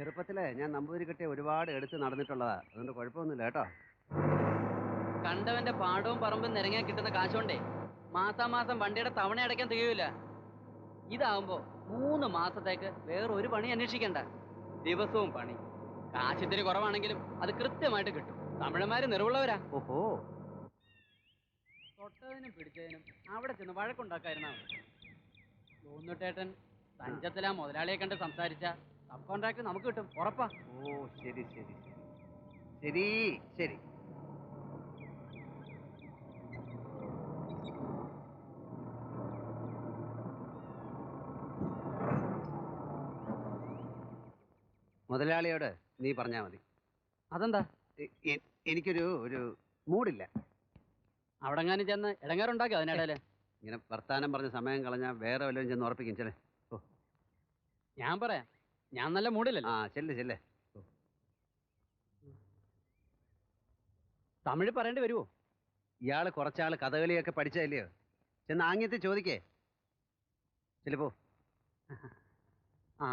ചെറുപ്പത്തിലെ ഞാൻ നമ്പൂതിരി കെട്ടി ഒരുപാട് എടുത്ത് നടന്നിട്ടുള്ളതാ. അതുകൊണ്ട് കുഴപ്പമൊന്നുമില്ല കേട്ടോ. കണ്ടവന്റെ പാടവും പറമ്പും നിരങ്ങാൻ കിട്ടുന്ന കാശോണ്ടേ മാസാമാസം വണ്ടിയുടെ തവണ അടയ്ക്കാൻ തികയൂല. ഇതാവുമ്പോ 3 മാസത്തേക്ക് വേറൊരു പണി അന്വേഷിക്കണ്ട. ദിവസവും പണി. കാശിത്തിരി കുറവാണെങ്കിലും അത് കൃത്യമായിട്ട് കിട്ടും. തമിഴന്മാര് നിറവുള്ളവരാ. ഓഹോ, തൊട്ടതിനും പിടിച്ചതിനും അവിടെ ചെന്ന് വഴക്കുണ്ടാക്കായിരുന്നാ മതി. തോന്നുട്ടേട്ടൻ തഞ്ചത്തിലാ മുതലാളിയെ കണ്ട് സംസാരിച്ച സബ് കോൺട്രാക്ട് നമുക്ക് കിട്ടും, ഉറപ്പാ. ഓ ശരി ശരി ശരി ശരി. മുതലാളിയോട് നീ പറഞ്ഞാ മതി. അതെന്താ? എനിക്കൊരു മൂടില്ല. അവിടെങ്ങാനും ചെന്ന് ഇടങ്ങാറുണ്ടാക്കി അതിനിടയില്. ഇങ്ങനെ വർത്താനം പറഞ്ഞ സമയം കളഞ്ഞാൽ വേറെ വല്ലതും ചെന്ന് ഉറപ്പിക്കും. ചെല്ലേ. ഓ, ഞാൻ പറയാം, ഞാൻ നല്ല മൂടില്ലല്ലോ. ആ ചെല്ലേ ചെല്ലേ. തമിഴ് പറയേണ്ടി വരുമോ? ഇയാള് കുറച്ചാള് കഥകളിയൊക്കെ പഠിച്ചതല്ലയോ? ചെന്ന് ആംഗ്യത്തിൽ ചോദിക്കേ. ചിലപ്പോ ആ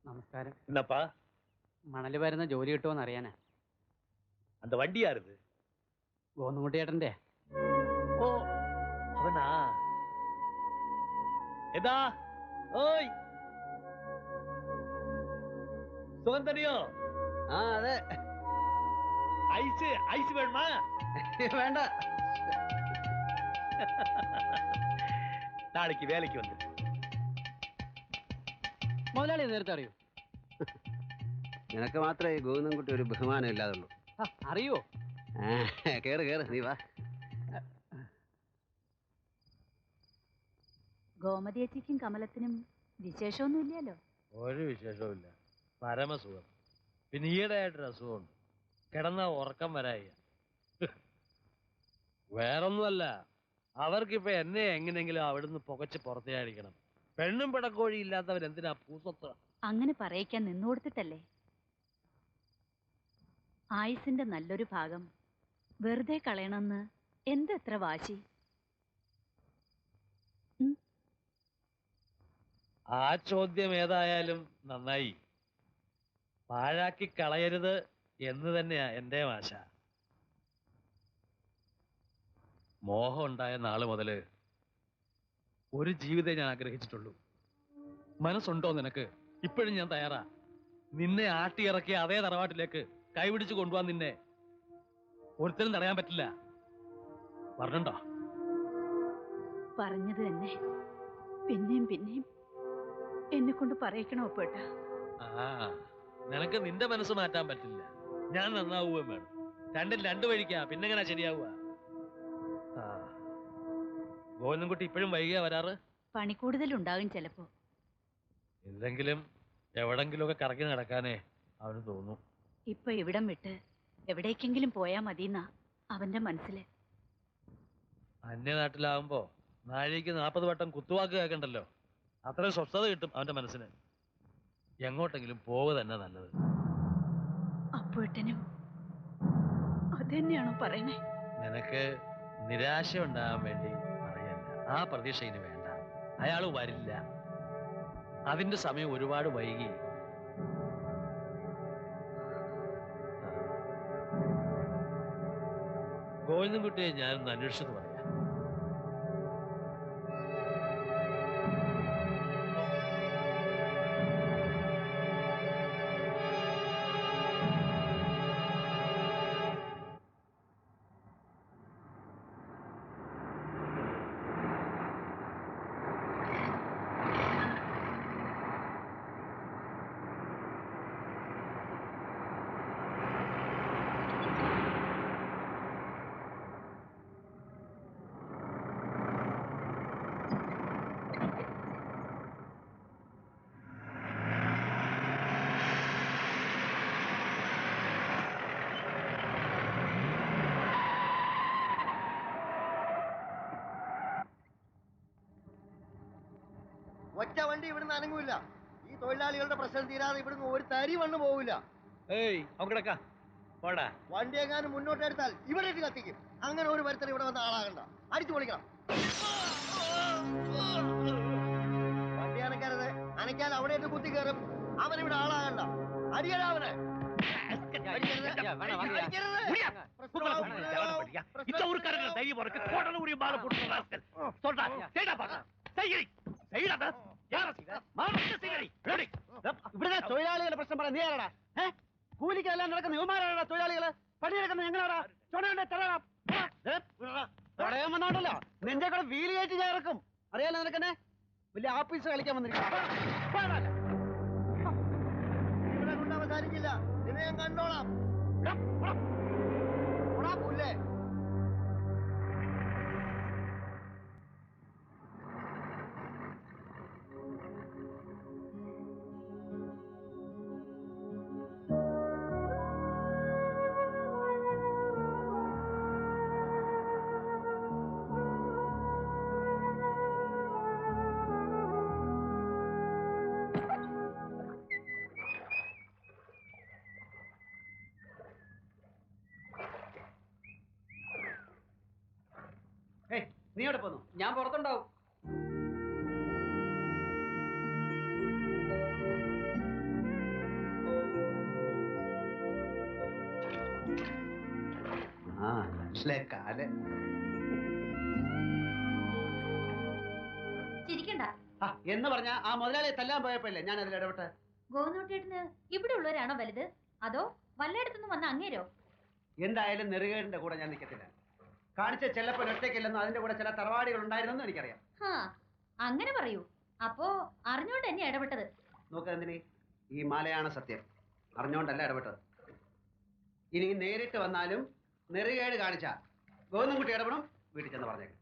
നമസ്കാരം. என்னப்பா മണല് വരുന്ന ജോലി കിട്ടുമോന്ന് അറിയാനാ. அந்த வண்டி யாருது? ഗോന്നുകുട്ടിയേട്ടന്റെ. ஓ அவனா? எதா ஓய் சுகந்தனியோ? ആ അതെ. ஐஸ் ஐஸ் வேணுமா? വേണ്ട. நாளைக்கு வேலைக்கு வந்து മുതലാളി നേരത്തെ അറിയൂ? നിനക്ക് മാത്രമേ ഈ ഗോവിന്ദൻകുട്ടി ഒരു ബഹുമാനം ഇല്ലാതുള്ളൂ. അറിയോ? കേറ് കേറ്, നീ വാ. ഗോമതിയച്ചിക്കും കമലത്തിനും വിശേഷമൊന്നുമില്ലല്ലോ? ഒരു വിശേഷവുമില്ല, പരമസുഖം. പിന്നെ ഈയിടെയായിട്ടൊരു അസുഖമുണ്ട്, കിടന്ന ഉറക്കം വരായ. വേറൊന്നുമല്ല, അവർക്കിപ്പോ എന്നെ എങ്ങനെയെങ്കിലും അവിടുന്ന് പുകച്ച് പുറത്തേടിക്കണം. പെണ്ണും പിടക്കോഴി ഇല്ലാത്തവരെന്തിനാ പൂസത്ത്? അങ്ങനെ പറയിക്കാൻ നിന്നുകൊടുത്തിട്ടല്ലേ. ആയുസിന്റെ നല്ലൊരു ഭാഗം വെറുതെ കളയണമെന്ന് എന്തെത്ര വാശി. ആ ചോദ്യം ഏതായാലും നന്നായി. പാഴാക്കി കളയരുത് എന്ന് തന്നെയാ എൻ്റെ ആശ. മോഹം ഉണ്ടായ നാള് മുതല് ഒരു ജീവിതം ഞാൻ ആഗ്രഹിച്ചിട്ടുള്ളൂ. മനസ്സുണ്ടോ നിനക്ക്? ഇപ്പോഴും ഞാൻ തയ്യാറാ. നിന്നെ ആട്ടിയിറക്കിയ അതേ തറവാട്ടിലേക്ക് കൈപിടിച്ച് കൊണ്ടുപോകാൻ നിന്നെ ഒരുത്തരും തടയാൻ പറ്റില്ല. പറഞ്ഞോ? പറഞ്ഞത് തന്നെ പിന്നെയും പിന്നെയും എന്നെ കൊണ്ട് പറയിക്കണോ പേട്ട? ആ, നിനക്ക് നിന്റെ മനസ്സ് മാറ്റാൻ പറ്റില്ല. ഞാൻ നന്നാവുകയും വേണം. രണ്ടും രണ്ടു വഴിക്കാ, പിന്നെങ്ങനാ ശരിയാവുക? ഗോവിന്ദൻകുട്ടി ഇപ്പോഴും വൈകിയാ വരാറ്? പണി കൂടുതലുണ്ടാകും ചിലപ്പോ. ഇല്ലെങ്കിലും എവിടെങ്കിലുമൊക്കെ കറക്കി നടക്കാനേ അവന് തോന്നും. ഇപ്പൊ ഇവിടം വിട്ട് എവിടേക്കെങ്കിലും പോയാ മതിന്നാ അവന്റെ മനസ്സില്. അന്യനാട്ടിലാവുമ്പോ നാഴിക്ക് 40 വട്ടം കുത്തുവാക്ക് കേൾക്കണ്ടല്ലോ. അത്രയും സ്വസ്ഥത കിട്ടും അവന്റെ മനസ്സിന്. എങ്ങോട്ടെങ്കിലും പോവുക തന്നെ നല്ലത്. അപ്പോഴത്തേനും അതെന്നെയാണോ പറയണേ? നിനക്ക് നിരാശ ഉണ്ടാകാൻ വേണ്ടി പറയല്ല. ആ പ്രതീക്ഷ ഇനി വേണ്ട. അയാൾ വരില്ല. അതിന്റെ സമയം ഒരുപാട് വൈകി. ഗോവിന്ദൻകുട്ടിയെ ഞാനൊന്ന് അന്വേഷിച്ചത് പറയാം. ഒറ്റ വണ്ടി ഇവിടുന്ന് അനങ്ങൂല. ഈ തൊഴിലാളികളുടെ പ്രശ്നം തീരാതെ ഇവിടുന്ന് ഒരു തരി മണ്ണ് പോവില്ല. വണ്ടി എങ്ങാനും മുന്നോട്ടെടുത്താൽ ഇവിടെ ഇട്ട് കത്തിക്കും. അങ്ങനെ ഒരു വരുത്തൽ ഇവിടെ വന്ന ആളാകണ്ട. അടിച്ചു പൊളിക്കണം. നനയ്ക്കാൻ അവിടെ നിന്ന് കുത്തി കയറും. അവനിവിടെ ആളാകണ്ട. അടിയടാ അവനെ. இந்த ஊருக்காரங்க தைரியம் இருக்கு கோடல உரிய மாலை போட்டு ராஸ்கல் சொல்றா செய்டா பாக்க செய்யி செய்டா யார செய்டா மாமக்க செய்யி ரெடி ഇവിടെ തൊഴിലാളികളുടെ പ്രശ്നം പറ നീ ആരാടാ കൂലിക്കെല്ലാം നടക്കുന്ന യുവമാരാടാ തൊഴിലാളികള് പണിയെടുക്കുന്ന ഞങ്ങളാടാ ചുണയുണ്ടെ തടയാൻ വന്നോണ്ടല്ലോ നിന്റെ കൂടെ വീല് കയറ്റി ഞാൻ ഇറക്കും അറിയാലോ നിനക്കെന്നെ വലിയ ആഫീസ് കളിക്കാൻ വന്നിരിക്കും ഇവിടെ കൊണ്ട് അവസാനിക്കില്ല. നിന്നെ ഞാൻ കണ്ടോളാം. പുല്ലേ നീ എവിടെ പോന്നു? ഞാൻ പുറത്തുണ്ടാവും. ചിരിക്കണ്ട. എന്ന് പറഞ്ഞ ആ മുതലാളിയെ തല്ലാൻ പോയപ്പോല്ലേ ഞാൻ അതിൽ ഇടപെട്ടെ. ഗോവിന്ദേട്ടന് ഇവിടെ ഉള്ളവരാണോ വലുത് അതോ വല്ലയിടത്തുനിന്ന് വന്ന അങ്ങേരോ? എന്തായാലും നെറുകേടിന്റെ കൂടെ ഞാൻ നിൽക്കത്തില്ല. കാണിച്ച ചെല്ലപ്പൻ ഒറ്റയ്ക്കില്ലെന്നും അതിന്റെ കൂടെ ചില തറവാടികൾ ഉണ്ടായിരുന്നെന്നും എനിക്കറിയാം. അങ്ങനെ പറയൂ. അപ്പോ അറിഞ്ഞോണ്ട് തന്നെ ഇടപെട്ടത്. നോക്കെന്തിന് ഈ മാലയാണ് സത്യം. അറിഞ്ഞോണ്ടല്ല ഇടപെട്ടത്. ഇനി നേരിട്ട് വന്നാലും നെറുകേട് കാണിച്ച ഗോവിന്ദൻകുട്ടി ഇടപെടും. വീട്ടിൽ ചെന്ന് പറഞ്ഞേക്കും.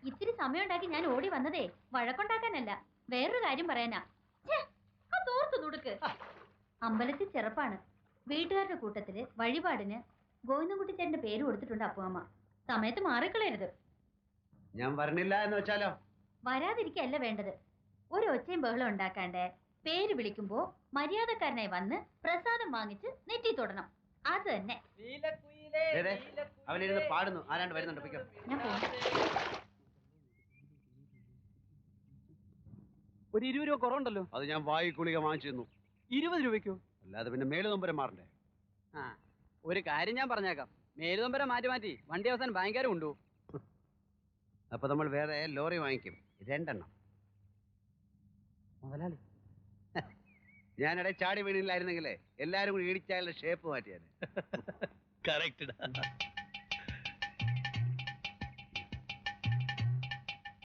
ഇത്തിരി സമയം ഉണ്ടാക്കി ഞാൻ ഓടി വന്നതേ വഴക്കുണ്ടാക്കാനല്ല, വേറൊരു കാര്യം പറയാനാ. തോർത്തു നുടുക്ക്. അമ്പലത്തിൽ ചെറുപ്പാണ്. വീട്ടുകാരുടെ കൂട്ടത്തില് വഴിപാടിന് ഗോവിന്ദൻകുട്ടി ചേട്ടന്റെ പേര് കൊടുത്തിട്ടുണ്ട് അപ്പുഅമ്മ. സമയത്ത് മാറിക്കളയരുത്. ഞാൻ വരണില്ല എന്ന് വെച്ചാലോ? വരാതിരിക്കല്ല വേണ്ടത്. ഒരു ഒച്ചയും ബഹളം ഉണ്ടാക്കാണ്ട് പേര് വിളിക്കുമ്പോ മര്യാദക്കാരനായി വന്ന് പ്രസാദം വാങ്ങിച്ച് നെറ്റി തൊടണം. അത് തന്നെ. അവനിരുന്ന് പാടുന്നു. ആരാണ്ട് വരുന്നുണ്ട്. ഞാൻ ഒരു 20 രൂപ കുറവുണ്ടല്ലോ. അത് ഞാൻ വായി ഗുളിക വാങ്ങിച്ചിരുന്നു. 20 രൂപയ്ക്കോ? അല്ലാതെ പിന്നെ മേലുനൊമ്പരം മാറണ്ടേ? ഒരു കാര്യം ഞാൻ പറഞ്ഞേക്കാം. മേലുനൊമ്പരം മാറ്റി വണ്ടി അവസാനം ഭയങ്കര ഉണ്ടോ? അപ്പൊ നമ്മൾ വേറെ ലോറി വാങ്ങിക്കും. 2 എണ്ണം. മുതലാളി ഞാനിടെ ചാടി വീണില്ലായിരുന്നെങ്കിലേ എല്ലാരും കൂടി ഇടിച്ചാലുള്ള ഷേപ്പ് മാറ്റിയാൽ. കറക്റ്റ്.